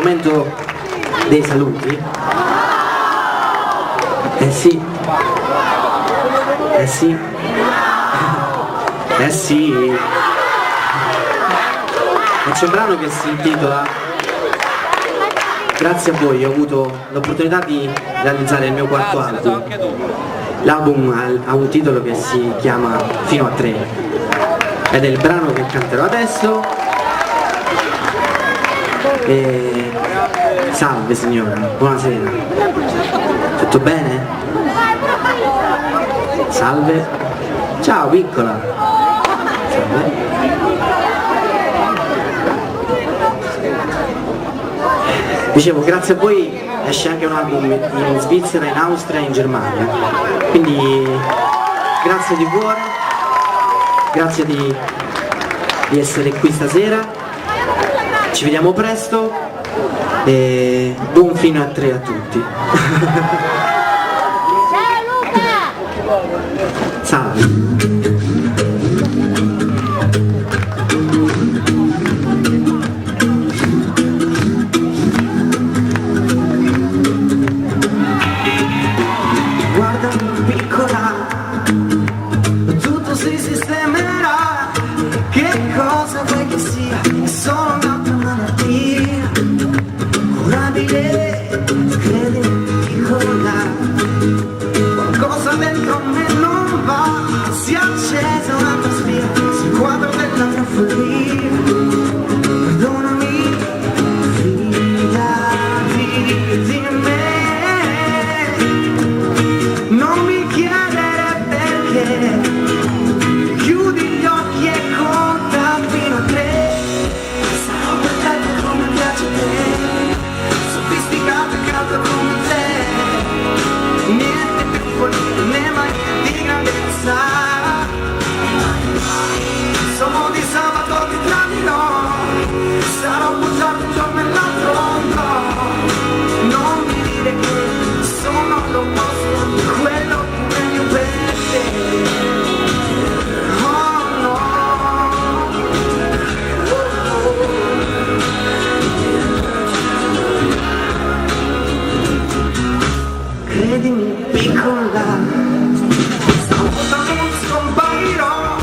momento dei saluti. Sì. Sì. Sì. E c'è un brano che si intitola Grazie a voi, ho avuto l'opportunità di realizzare il mio quarto album. L'album ha un titolo che si chiama Fino a 3 ed è il brano che canterò adesso. E... salve signora, buonasera. Tutto bene? Salve. Ciao piccola. Salve. Dicevo, grazie a voi esce anche un album in Svizzera, in Austria e in Germania. Quindi grazie di cuore, grazie di essere qui stasera. Ci vediamo presto e buon fino a 3 a tutti. Salve. Credimi piccola, stavolta non scomparirò,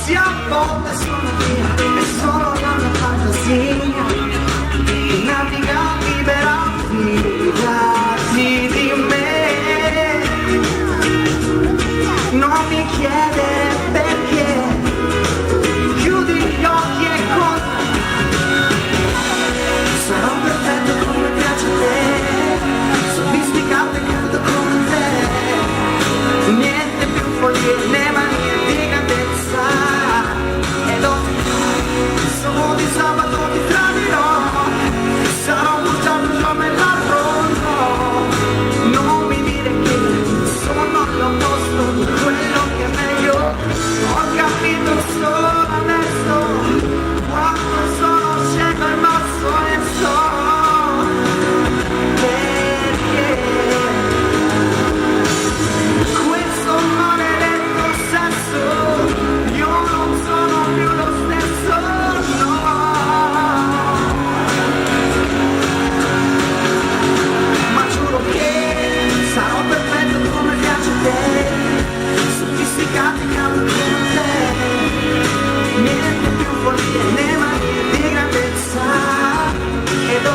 se a volte sono via, è solo la mia fantasia, che naviga libera, fidati di me, non mi chiedere perché, chiudi gli occhi e conta, sarò perfetto come piace a te, sofisticato e canto con te, niente più follie né manie di grandezza, ed sono di sabato ti tradirò, sarò buttato già me l'affronto, non mi dire che sono all'opposto di quello che è meglio, ho capito solo adesso, quando sono scendo al basso e so perché questo maledetto sesso io non sono più lo stesso, no, ma giuro che sarò perfetto come piace a te, sofisticato e caldo come te, niente più follie né manie di grandezza, ed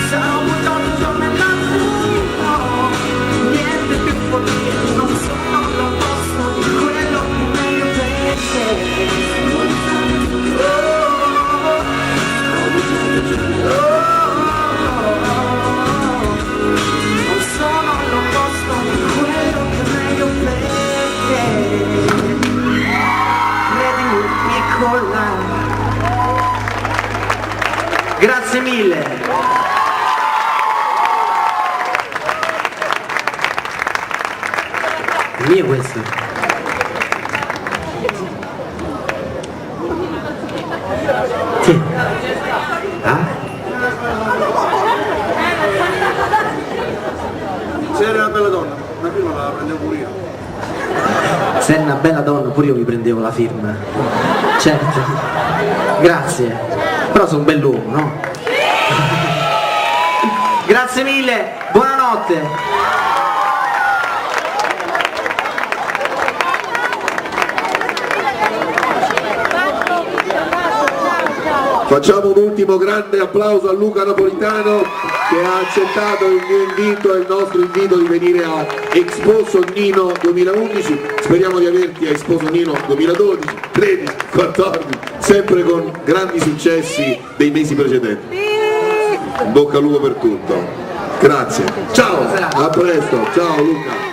sarò buttato giù nell'azzurro, niente più follie, non sono l'opposto di quello che è meglio per te. Non sono l'opposto di quello che è meglio per te. Credimi piccola. Grazie mille. È mio questo. Sì. Ah? Se eri una bella donna, una prima la prendevo pure io. Sei una bella donna, pure io mi prendevo la firma. Certo. Grazie. Però sono un bell'uomo, no? Grazie mille, buonanotte. Facciamo un ultimo grande applauso a Luca Napolitano che ha accettato il mio invito e il nostro invito di venire a Expo Sonnino 2011. Speriamo di averti a Expo Sonnino 2012, 13, 14, sempre con grandi successi dei mesi precedenti. In bocca al lupo per tutto. Grazie. Ciao, a presto. Ciao Luca.